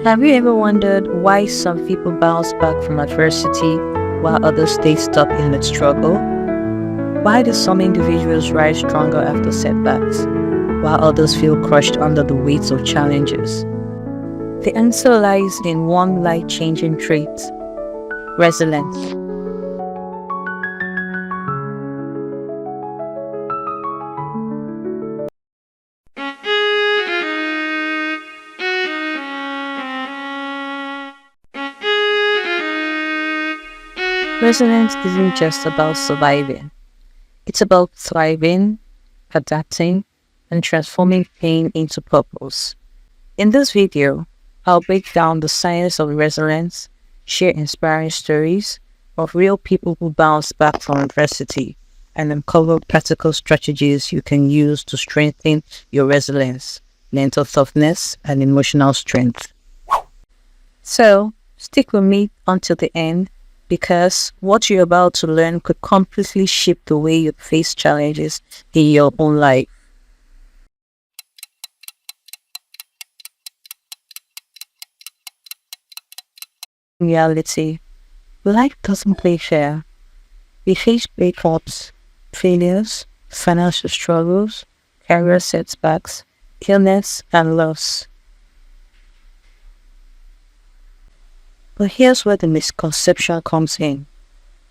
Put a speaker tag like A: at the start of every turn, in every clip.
A: Have you ever wondered why some people bounce back from adversity while others stay stuck in the struggle? Why do some individuals rise stronger after setbacks, while others feel crushed under the weight of challenges? The answer lies in one life-changing trait: resilience. Resilience isn't just about surviving. It's about thriving, adapting, and transforming pain into purpose. In this video, I'll break down the science of resilience, share inspiring stories of real people who bounce back from adversity, and uncover practical strategies you can use to strengthen your resilience, mental toughness, and emotional strength. So, stick with me until the end, because what you're about to learn could completely shift the way you face challenges in your own life. In reality, life doesn't play fair. We face breakups, failures, financial struggles, career setbacks, illness, and loss. But here's where the misconception comes in.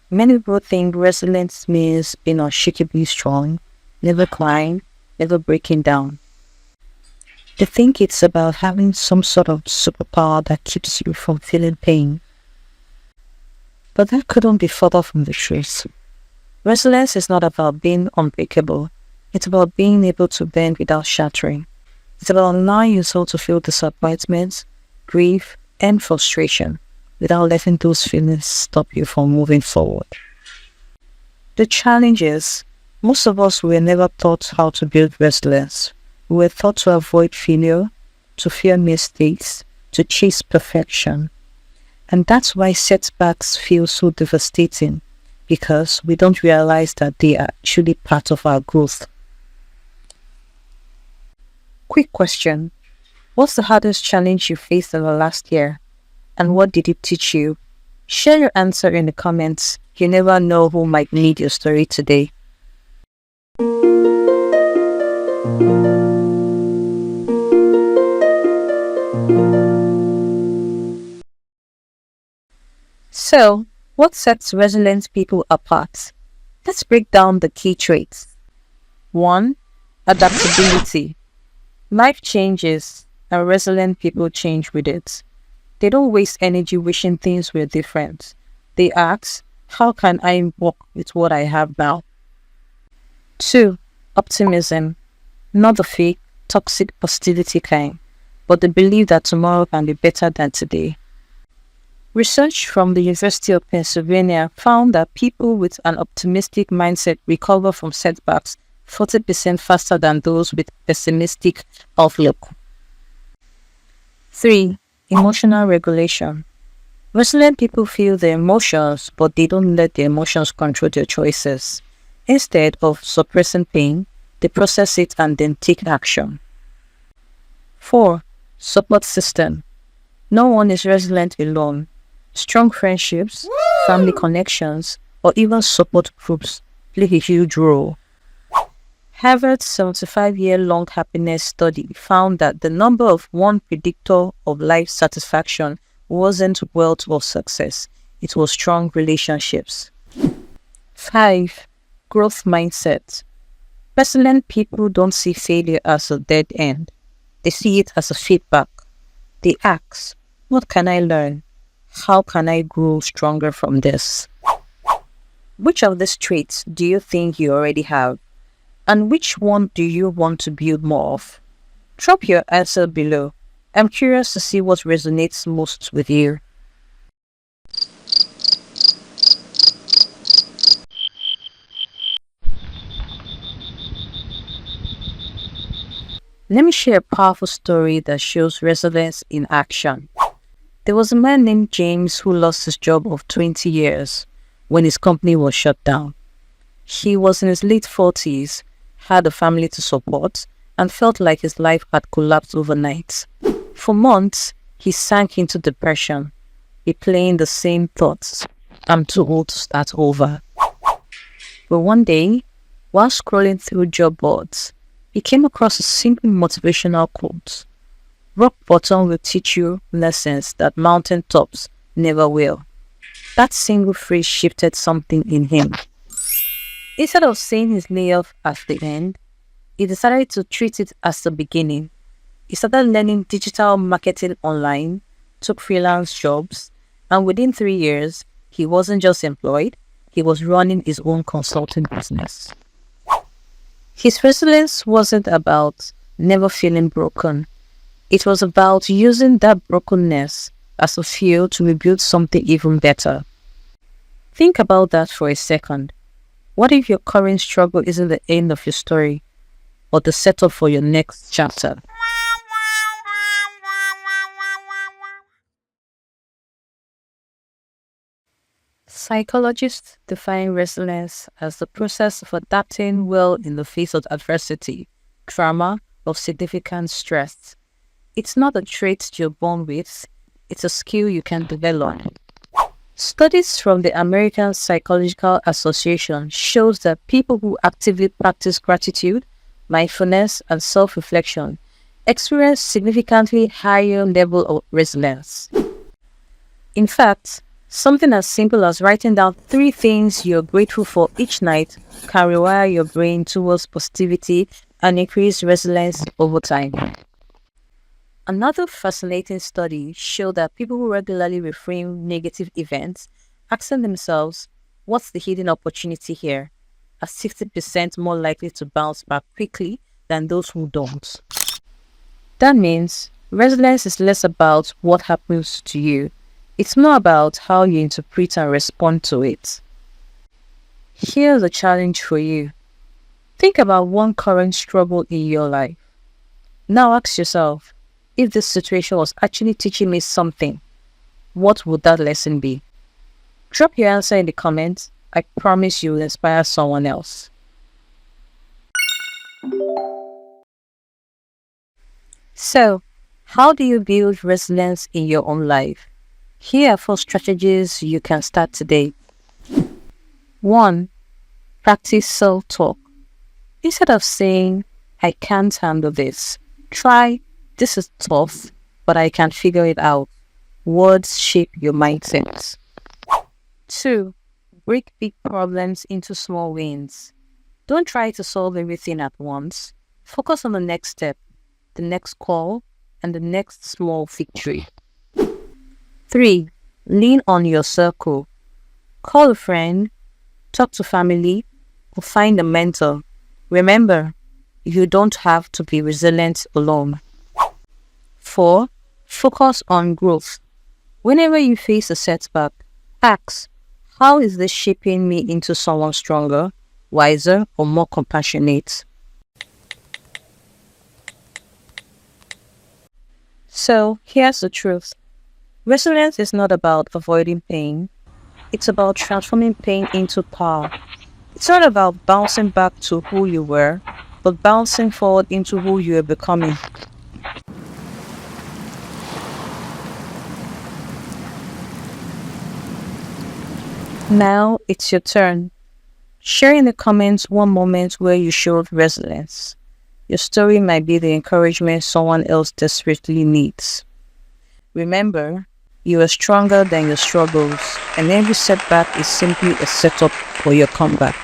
A: Many people think resilience means being unshakably strong, never crying, never breaking down. They think it's about having some sort of superpower that keeps you from feeling pain. But that couldn't be further from the truth. Resilience is not about being unbreakable. It's about being able to bend without shattering. It's about allowing yourself to feel disappointment, grief, and frustration without letting those feelings stop you from moving forward. The challenge is, most of us were never taught how to build resilience. We were taught to avoid failure, to fear mistakes, to chase perfection. And that's why setbacks feel so devastating, because we don't realize that they are actually part of our growth. Quick question: what's the hardest challenge you faced in the last year? And what did it teach you? Share your answer in the comments. You never know who might need your story today. So, what sets resilient people apart? Let's break down the key traits. 1. Adaptability. Life changes, and resilient people change with it. They don't waste energy wishing things were different. They ask, how can I work with what I have now? 2. Optimism. Not the fake, toxic positivity kind, but the belief that tomorrow can be better than today. Research from the University of Pennsylvania found that people with an optimistic mindset recover from setbacks 40% faster than those with pessimistic outlook. 3. Emotional regulation. Resilient people feel their emotions, but they don't let their emotions control their choices. Instead of suppressing pain, they process it and then take action. 4. Support system. No one is resilient alone. Strong friendships, family connections, or even support groups play a huge role. Harvard's 75-year-long happiness study found that the number of one predictor of life satisfaction wasn't wealth or success, it was strong relationships. 5. Growth mindset. Resilient people don't see failure as a dead end. They see it as a feedback. They ask, what can I learn? How can I grow stronger from this? Which of these traits do you think you already have? And which one do you want to build more of? Drop your answer below. I'm curious to see what resonates most with you. Let me share a powerful story that shows resilience in action. There was a man named James who lost his job of 20 years when his company was shut down. He was in his late 40s, had a family to support, and felt like his life had collapsed overnight. For months, he sank into depression, replaying the same thoughts. I'm too old to start over. But one day, while scrolling through job boards, he came across a simple motivational quote. Rock bottom will teach you lessons that mountain tops never will. That single phrase shifted something in him. Instead of seeing his layoff as the end, he decided to treat it as the beginning. He started learning digital marketing online, took freelance jobs, and within 3 years, he wasn't just employed, he was running his own consulting business. His resilience wasn't about never feeling broken. It was about using that brokenness as a fuel to rebuild something even better. Think about that for a second. What if your current struggle isn't the end of your story, or the setup for your next chapter? Psychologists define resilience as the process of adapting well in the face of adversity, trauma, or significant stress. It's not a trait you're born with, it's a skill you can develop. Studies from the American Psychological Association shows that people who actively practice gratitude, mindfulness, and self-reflection experience significantly higher level of resilience. In fact, something as simple as writing down 3 things you're grateful for each night can rewire your brain towards positivity and increase resilience over time. Another fascinating study showed that people who regularly reframe negative events, asking themselves, what's the hidden opportunity here, are 60% more likely to bounce back quickly than those who don't. That means resilience is less about what happens to you. It's more about how you interpret and respond to it. Here's a challenge for you. Think about one current struggle in your life. Now ask yourself, if this situation was actually teaching me something, what would that lesson be? Drop your answer in the comments. I promise you will inspire someone else. So, how do you build resilience in your own life? Here are 4 strategies you can start today. 1. Practice self-talk. Instead of saying, I can't handle this, try, this is tough, but I can figure it out. Words shape your mindset. 2. Break big problems into small wins. Don't try to solve everything at once. Focus on the next step, the next call, and the next small victory. 3. Lean on your circle. Call a friend, talk to family, or find a mentor. Remember, you don't have to be resilient alone. 4. Focus on growth. Whenever you face a setback, ask, how is this shaping me into someone stronger, wiser, or more compassionate? So, here's the truth. Resilience is not about avoiding pain. It's about transforming pain into power. It's not about bouncing back to who you were, but bouncing forward into who you are becoming. Now it's your turn. Share in the comments one moment where you showed resilience. Your story might be the encouragement someone else desperately needs. Remember, you are stronger than your struggles, and every setback is simply a setup for your comeback.